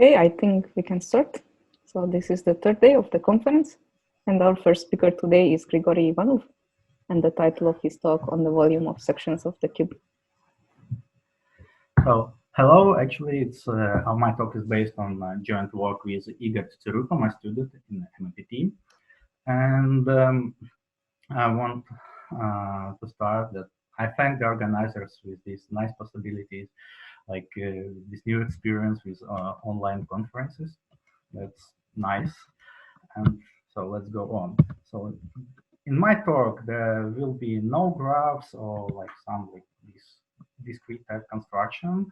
Okay, I think we can start. So this is the third day of the conference, and our first speaker today is Grigory Ivanov, and the title of his talk on the volume of sections of the cube. So, hello. Actually, it's my talk is based on joint work with Igor Tsuruko, my student in MIPT, and I want to start that I thank the organizers with these nice possibilities, like this new experience with online conferences. That's nice, and so let's go on. So, in my talk, there will be no graphs or like some like this discrete type construction.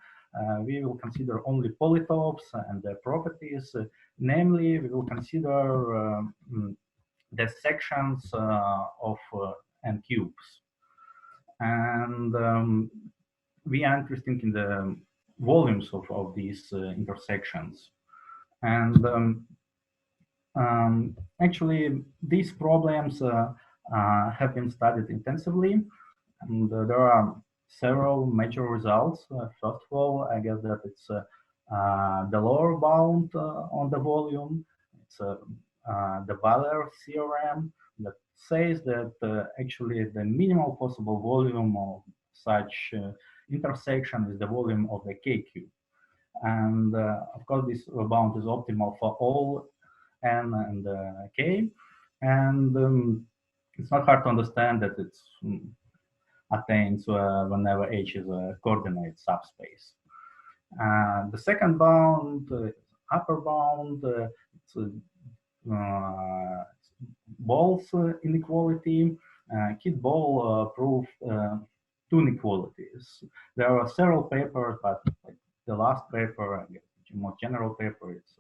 We will consider only polytopes and their properties. Namely, we will consider the sections of n cubes. And we are interested in the volumes of these intersections. And actually, these problems have been studied intensively, and there are several major results. First of all, I guess that it's the lower bound on the volume. It's the Valère theorem that says that actually the minimal possible volume of such intersection is the volume of the K cube. And of course, this bound is optimal for all n and k, and it's not hard to understand that it's attains whenever H is a coordinate subspace. The second bound, upper bound, it's Ball's inequality. Kidd-Ball proved two inequalities. There are several papers, but like the last paper, I guess, the more general paper, it's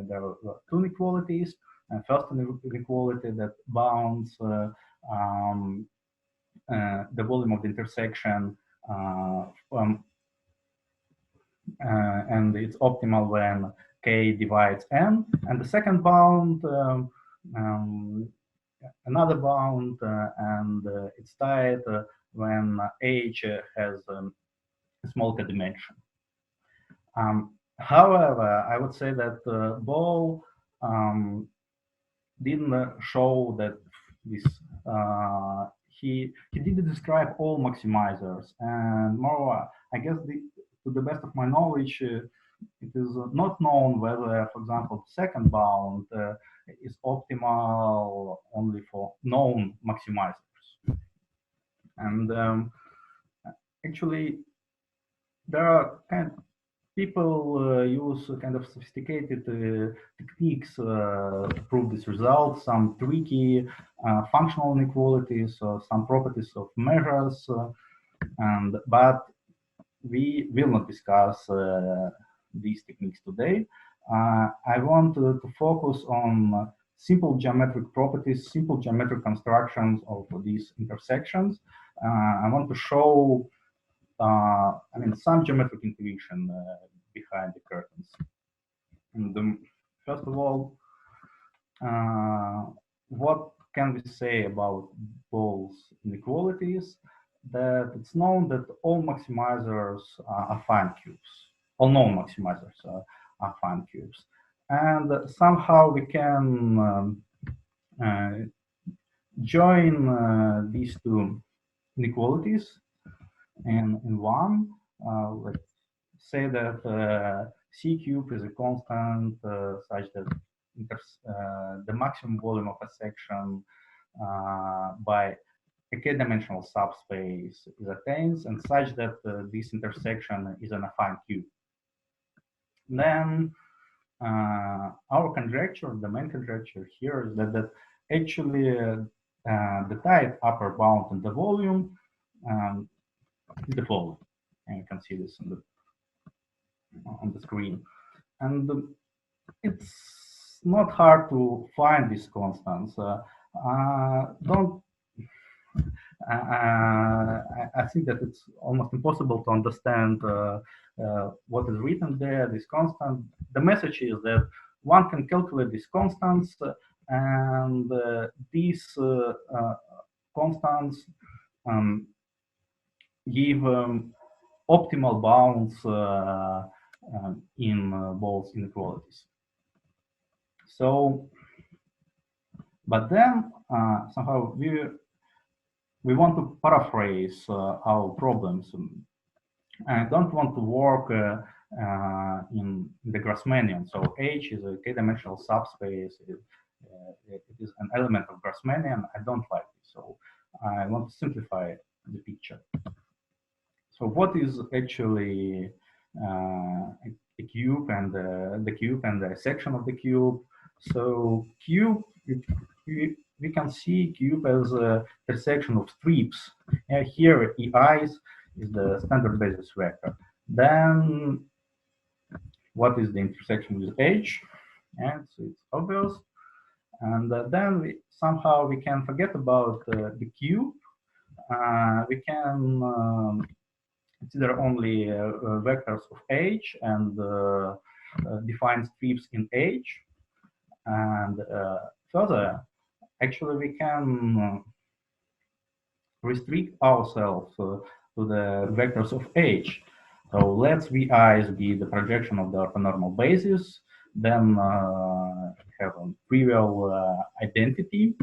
there are two inequalities. First inequality that bounds the volume of the intersection and it's optimal when k divides n. And the second bound, another bound, and it's tight when h has a small k-dimension. However, I would say that Ball didn't show that this he didn't describe all maximizers, and moreover, I guess to the best of my knowledge, it is not known whether, for example, the second bound is optimal only for known maximizers. And actually, there are people use kind of sophisticated techniques to prove this result, some tricky functional inequalities, or some properties of measures, but we will not discuss these techniques today. I want to focus on simple geometric properties, simple geometric constructions of these intersections. I want to show some geometric intuition behind the curtains. And first of all, what can we say about Ball's inequalities? That it's known that all maximizers are fine cubes. All known maximizers are fine cubes. And somehow we can join these two inequalities in one. Let's say that C cube is a constant such that the maximum volume of a section by a k-dimensional subspace is attained, and such that this intersection is an affine cube. Then our conjecture, the main conjecture here, is that actually the tight upper bound in the volume is the following, and you can see this on the screen. And it's not hard to find these constants. I think that it's almost impossible to understand what is written there, this constant. The message is that one can calculate these constants, and these constants give optimal bounds in both inequalities. So, but then somehow we want to paraphrase our problems. I don't want to work in the Grassmannian. So H is a k-dimensional subspace. It is an element of Grassmannian. I don't like it. So I want to simplify the picture. So what is actually a cube and the cube and the section of the cube? So cube, we can see cube as a intersection of strips. Here EIs is the standard basis vector. Then what is the intersection with H? And so it's obvious. And then somehow we can forget about the cube. We can consider only vectors of H and define strips in H. And further, actually, we can restrict ourselves to the vectors of H. So let's VIs be the projection of the orthonormal basis. Then we have a trivial identity.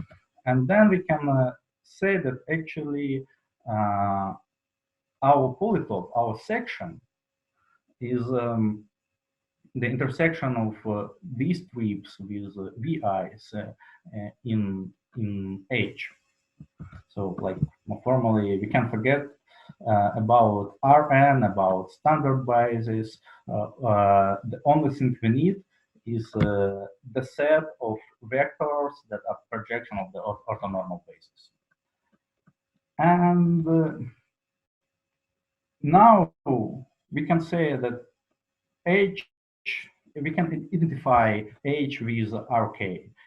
And then we can say that actually our polytope, our section, is the intersection of these strips with VIs in H. So, like more formally, we can forget about Rn, about standard basis. The only thing we need is the set of vectors that are projection of the orthonormal basis. And now we can say that H, we can identify H with RK.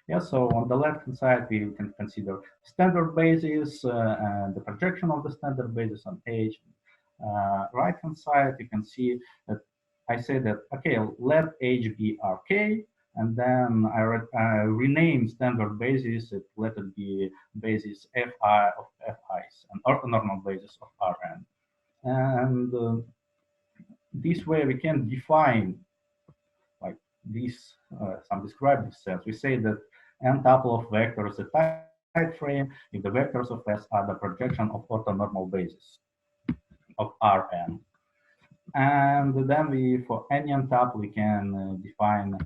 Yeah, so on the left-hand side, we can consider standard basis and the projection of the standard basis on H. Right-hand side, you can see that I say that, okay, let H be RK, and then I rename standard basis, let it be basis Fi of Fi's, an orthonormal basis of Rn. And this way we can define like this, some described sets. We say that n tuple of vectors is a tight frame if the vectors of S are the projection of orthonormal basis of Rn. And then we, for any n tuple, we can define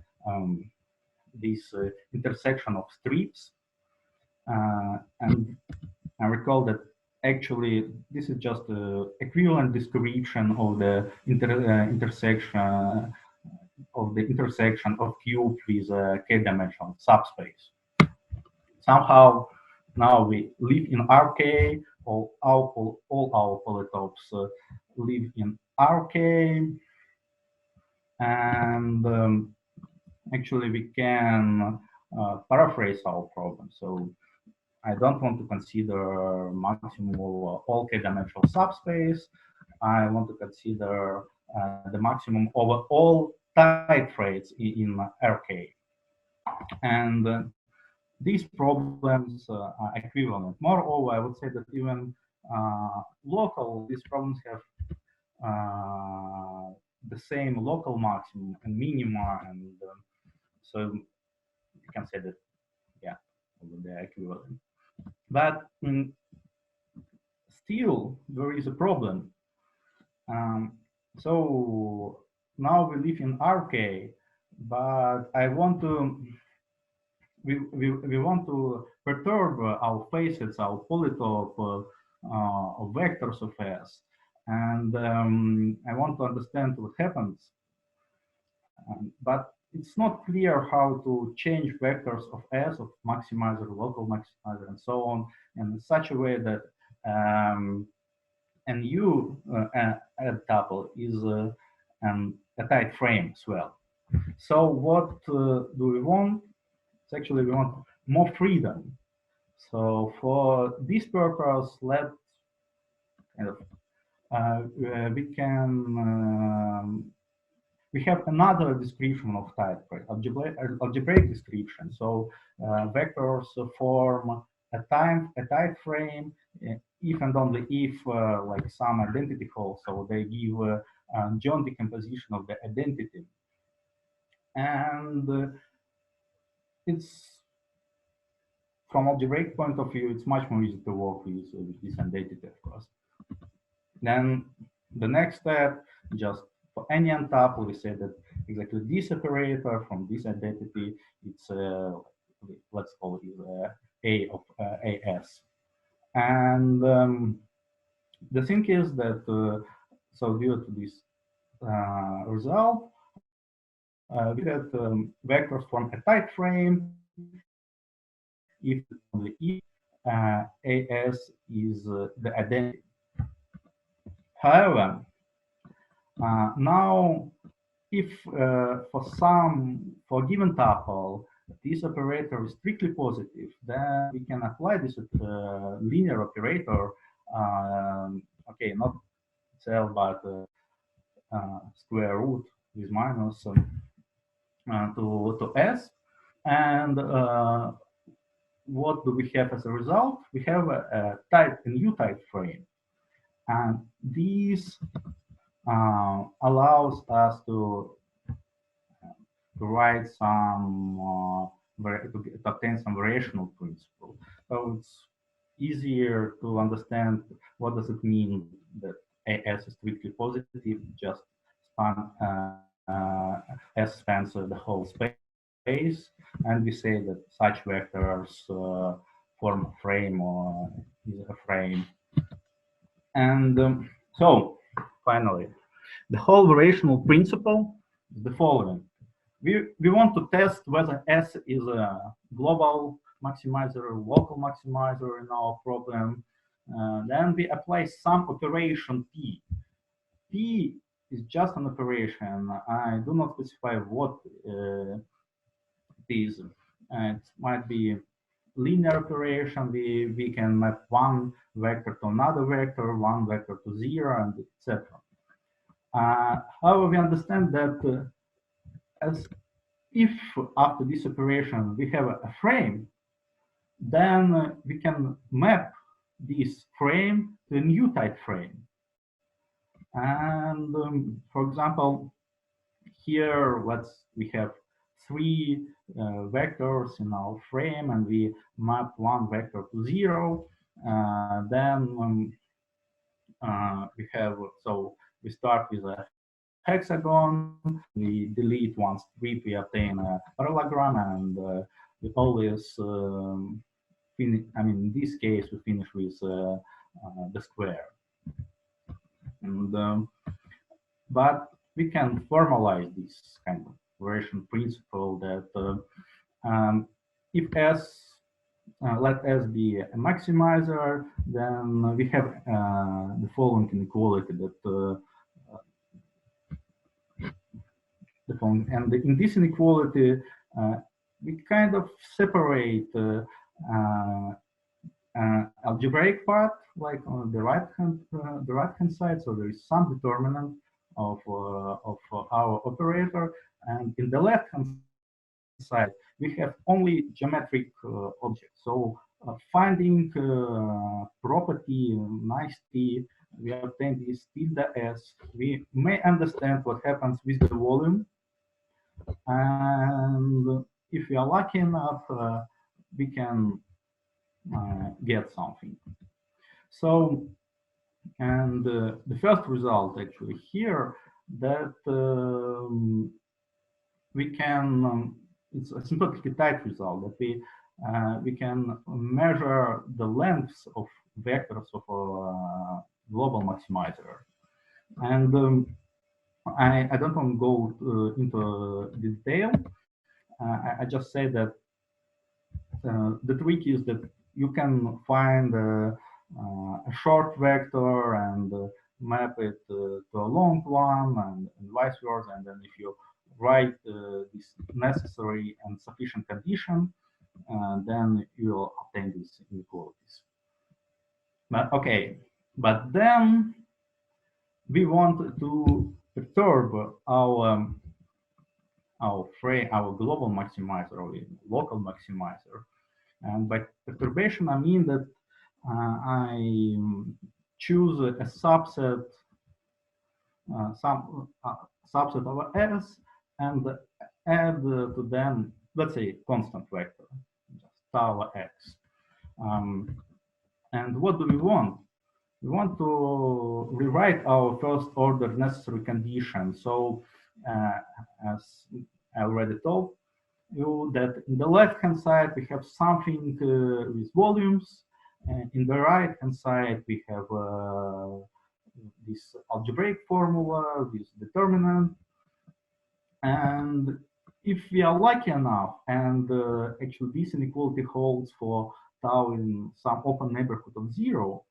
this intersection of strips. And I recall that actually this is just an equivalent description of the intersection of cube with a k-dimensional subspace. Somehow now we live in RK, all our polytopes live in RK, and actually we can paraphrase our problem. So I don't want to consider maximum over all k-dimensional subspace. I want to consider the maximum over all tight frames in RK. And these problems are equivalent. Moreover, I would say that even local, these problems have the same local maximum and minima, and so you can say that, yeah, they're equivalent. But still, there is a problem. So now we live in RK, but I want to, we want to perturb our facets, our polytope of vectors of S, and I want to understand what happens. But it's not clear how to change vectors of S, of maximizer, local maximizer, and so on, in such a way that and U at tuple is a tight frame as well. So what do we want? It's actually we want more freedom. So for this purpose, let's kind of we can we have another description of tight frame, algebraic description. So vectors form a tight frame if and only if like some identity holds. So they give John decomposition of the identity. And it's, from algebraic point of view, it's much more easy to work with this identity, of course. Then the next step, just for any untuple, we say that exactly this operator from this identity, it's let's call it A of AS. And the thing is that, so due to this result, we get vectors from a tight frame if only if AS is the identity. However, now if for a given tuple, this operator is strictly positive, then we can apply this linear operator, okay, not itself, but square root with minus to S. And what do we have as a result? We have a new type frame. And this allows us to write some, to obtain some variational principle. So it's easier to understand what does it mean that AS is strictly positive, just span, S spans the whole space, and we say that such vectors form a frame or is a frame. And so, finally, the whole variational principle is the following. We want to test whether S is a global maximizer or local maximizer in our problem. Then we apply some operation P. P is just an operation. I do not specify what it is. It might be linear operation. We can map one vector to another vector, one vector to zero, and etc. However, we understand that as if after this operation we have a frame, then we can map this frame to a new type frame. And for example, here we have three vectors in our frame, and we map one vector to zero. Then we have, so we start with a hexagon, we delete one strip, we obtain a parallelogram, and we always finish, I mean, in this case, we finish with the square. And but we can formalize this kind of variation principle that if S, let S be a maximizer, then we have the following inequality that and in this inequality, we kind of separate algebraic part, like on the right hand side. So there is some determinant of our operator, and in the left hand side we have only geometric objects. So finding property nicety, we obtain this tilde S. We may understand what happens with the volume, and if we are lucky enough, we can get something. So, and the first result actually here, that we can, it's a symptotically tight result, that we can measure the lengths of vectors of a global maximizer. And I don't want to go into detail. I just say that the trick is that you can find a short vector and map it to a long one, and vice versa. And then if you write this necessary and sufficient condition, then you will obtain these inequalities. But okay, but then we want to perturb our global maximizer or local maximizer. And by perturbation, I mean that I choose a subset some subset of S and add to them, let's say, constant vector, just tau x. And what do we want? We want to rewrite our first order necessary condition. So as I already told you, that in the left-hand side, we have something with volumes. And in the right-hand side, we have this algebraic formula with determinant. And if we are lucky enough, and actually this inequality holds for tau in some open neighborhood of 0,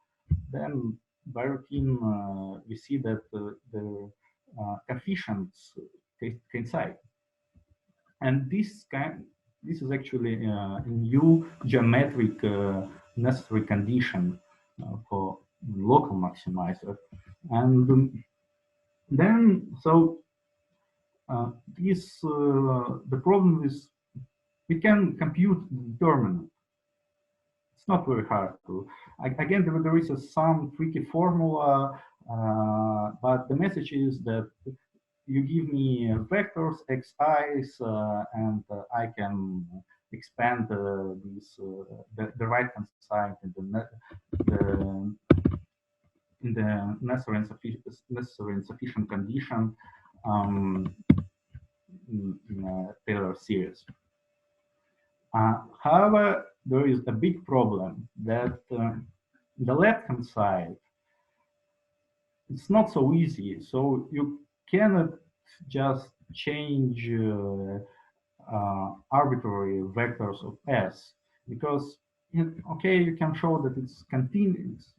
then by routine we see that the coefficients coincide. And this is actually a new geometric necessary condition for local maximizer. And then, so the problem is we can compute the determinant. It's not very hard to. Again, there is some tricky formula, but the message is that you give me vectors xi's, and I can expand the right-hand side in the necessary and sufficient condition in Taylor series. However, there is a big problem that the left-hand side, it's not so easy. So you cannot just change arbitrary vectors of S, because, okay, you can show that it's continuous.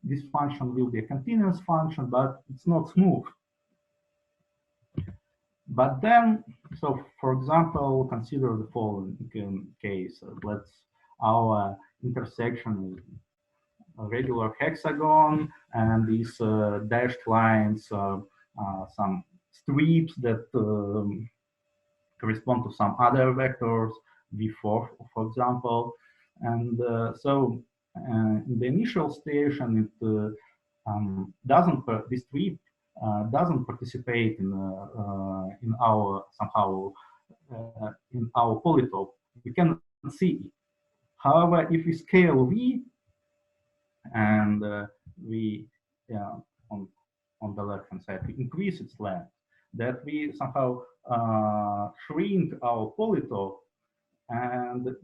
This function will be a continuous function, but it's not smooth. But then, so for example, consider the following case. Our intersection is a regular hexagon, and these dashed lines some strips that correspond to some other vectors, V4, for example. And so in the initial station, it doesn't, this strip doesn't participate in our somehow in our polytope. We cannot see it. However, if we scale V and we on the left hand side we increase its length, that we somehow shrink our polytope, and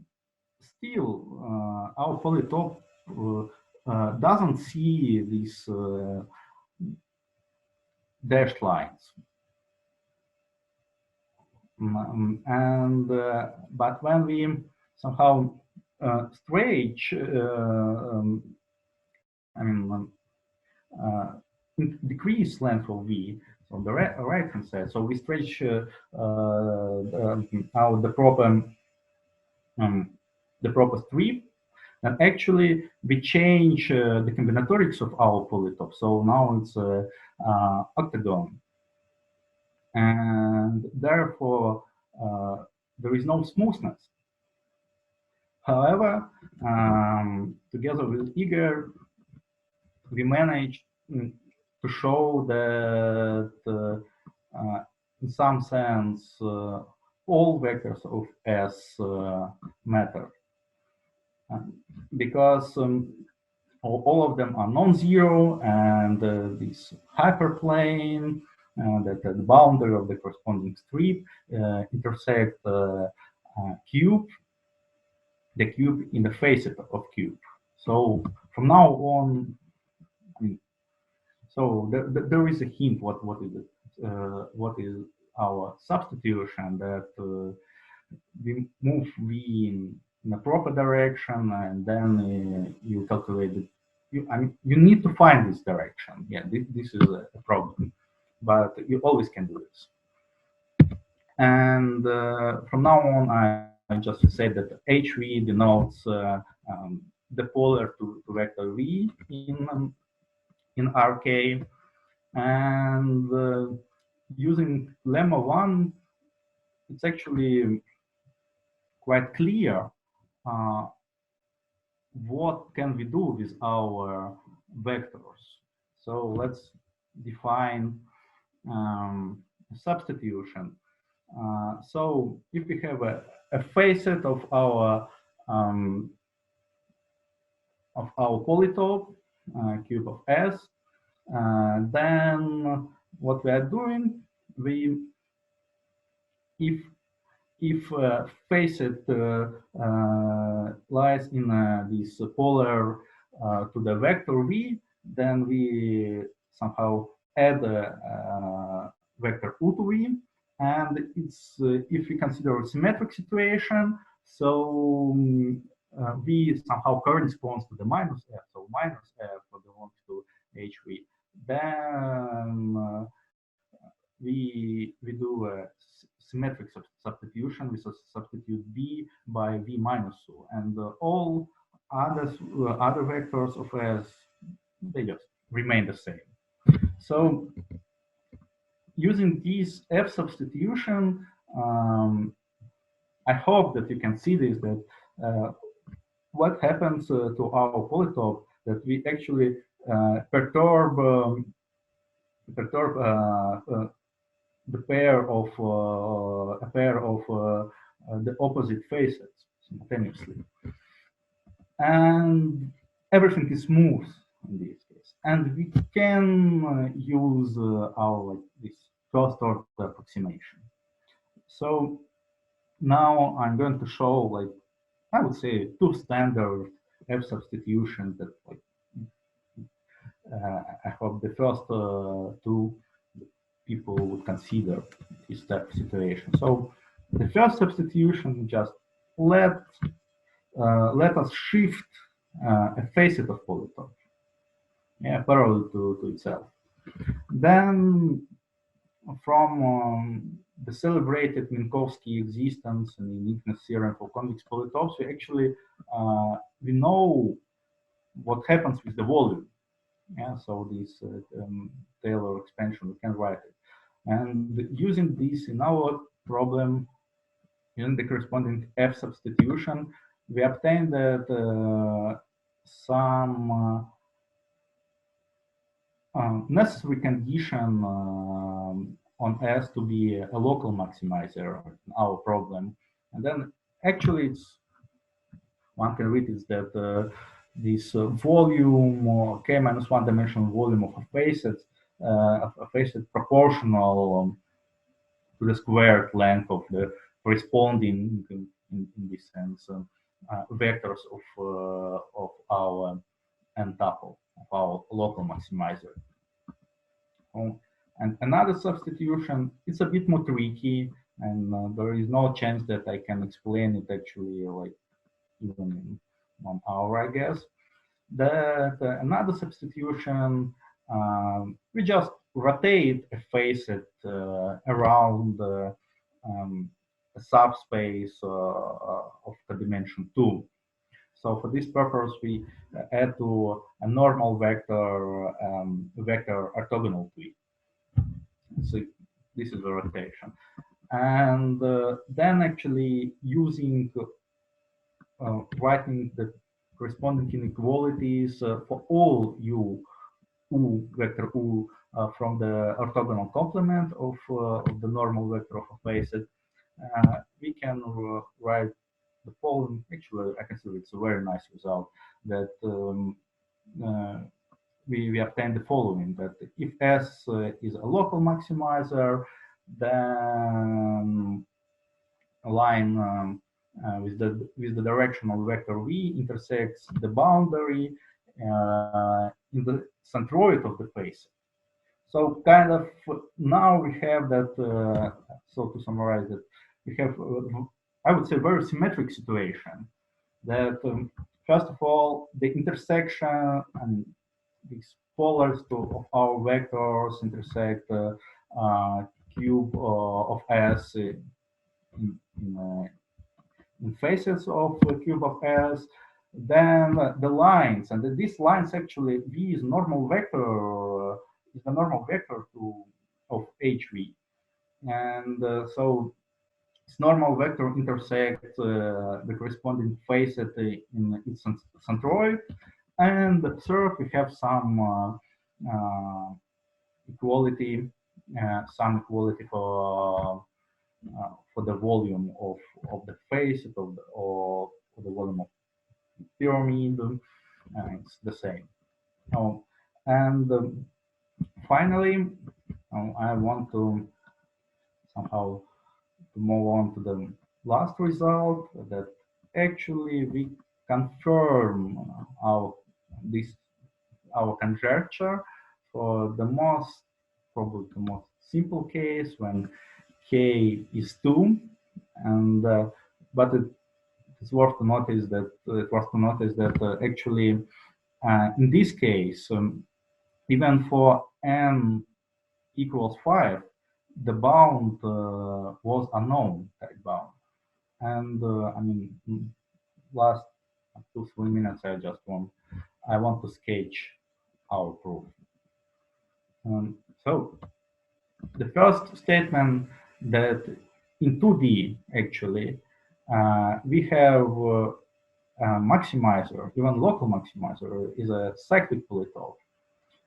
still our polytope doesn't see these dashed lines. And but when we somehow stretch, decrease length of V on the right hand side, so we stretch out the proper strip, and actually we change the combinatorics of our polytope. So now it's octagon, and therefore there is no smoothness. However, together with Igor, we managed to show that in some sense all vectors of S matter, because all of them are non-zero, and this hyperplane that at the boundary of the corresponding strip intersect cube, the cube in the facet of cube. So from now on, so there is a hint what is our substitution, that we move V in a proper direction, and then you calculate it. You need to find this direction. Yeah, this is a problem, but you always can do this. And from now on, I just say that HV denotes the polar to vector V in RK, and using lemma 1, it's actually quite clear what can we do with our vectors. So let's define substitution. So if we have a facet um, of our polytope, cube of S, then what we are doing, we if facet lies in this polar to the vector v, then we somehow add vector u to v, and it's if we consider a symmetric situation, so v somehow corresponds to the minus f, so minus f belongs to hv. Then we do a symmetric substitution. We substitute v by v minus u, and all other vectors of S, they just remain the same. So using this f substitution, I hope that you can see this, that what happens to our polytope, that we actually perturb the pair of the opposite facets simultaneously, and everything is smooth in this case. And we can use our this first order approximation. So now I'm going to show, like, I would say, two standard f substitutions that, like, I hope the first two people would consider this type of situation. So the first substitution, just let us shift a facet of polytope, parallel to itself. Then from the celebrated Minkowski existence and the uniqueness theorem for convex polytopes, we actually we know what happens with the volume. So this Taylor expansion, we can write it. And using this in our problem, using the corresponding f substitution, we obtain that some necessary condition on S to be a local maximizer in our problem. And then actually it's, one can read is that this volume, k minus one dimensional volume of a facet proportional to the squared length of the corresponding, in this sense, vectors of our n-tuple, of our local maximizer. And another substitution, it's a bit more tricky, and there is no chance that I can explain it actually, like, even in 1 hour, I guess. That another substitution, we just rotate a facet around a subspace of the dimension 2. So for this purpose, we add to a normal vector vector orthogonal to it. So this is a rotation, and then actually using writing the corresponding inequalities for all u vector u from the orthogonal complement of the normal vector of a facet, we can write the following. Actually, I consider it's a very nice result, that we obtain the following, that if S is a local maximizer, then a line with the directional vector v intersects the boundary in the centroid of the facet. So kind of now we have that, so to summarize it, we have, I would say, very symmetric situation, that first of all, the intersection and these polars of our vectors intersect cube of S in facets of cube of S. Then the lines, and these lines actually, V is normal vector, is the normal vector of HV, and so its normal vector intersects the corresponding facet in its centroid. And third, we have some equality some equality for the volume of the facet or the volume of pyramid. It's the same. And finally, I want to somehow to move on to the last result that actually we confirm this our conjecture for the most probably the most simple case when k is 2 and but it's worth to notice that actually in this case even for n equals 5 the bound was unknown type bound and I mean last 2-3 minutes I want to sketch our proof. So the first statement that in 2D actually we have maximizer, even local maximizer is a cyclic polytope.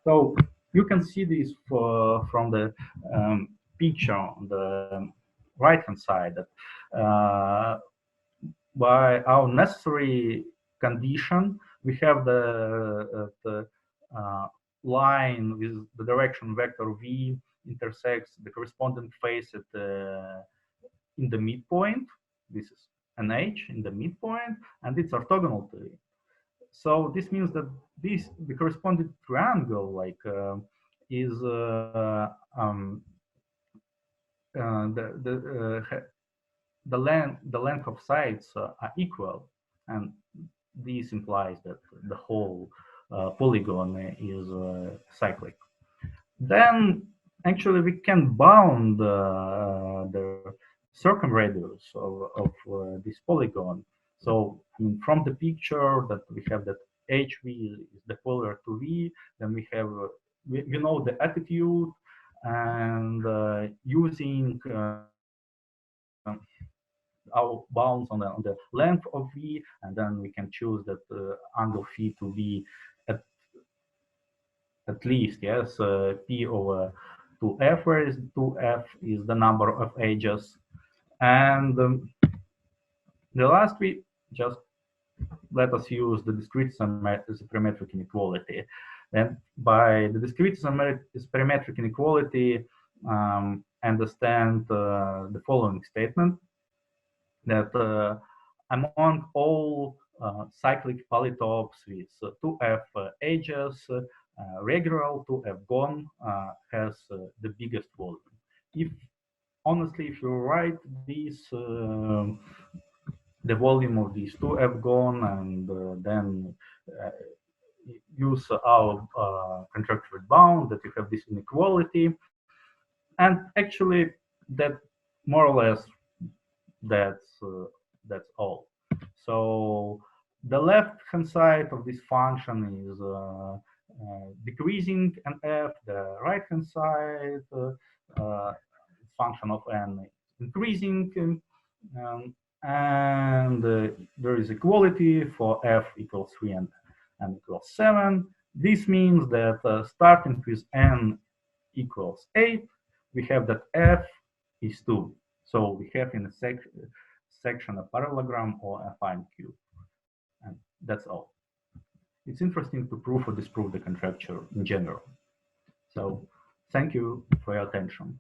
So you can see this from the picture on the right hand side that by our necessary condition we have the line with the direction vector v intersects the corresponding facet in the midpoint. This is an h in the midpoint, and it's orthogonal to it. So this means that the corresponding triangle is the length of sides are equal, and this implies that the whole polygon is cyclic. Then actually we can bound the circumradius of this polygon. So I mean, from the picture that we have that HV is the polar to V, then we have we know the attitude, and using our bounds on the length of V, and then we can choose that angle phi to be at least, yes, P over 2F, where is 2F is the number of edges. And the last we just let us use the discrete supermetric inequality. And by the discrete supermetric inequality, understand the following statement, that among all cyclic polytopes with 2F edges, regular 2F gon has the biggest volume. Honestly, if you write this, the volume of these 2F gon, and then use our contractual bound, that you have this inequality, and actually that more or less that's all. So the left hand side of this function is decreasing an f, the right hand side function of n increasing, and there is equality for f equals 3 and n equals 7. This means that starting with n equals 8, we have that f is 2. So we have in a section a parallelogram or a affine cube, and that's all. It's interesting to prove or disprove the conjecture in general. So thank you for your attention.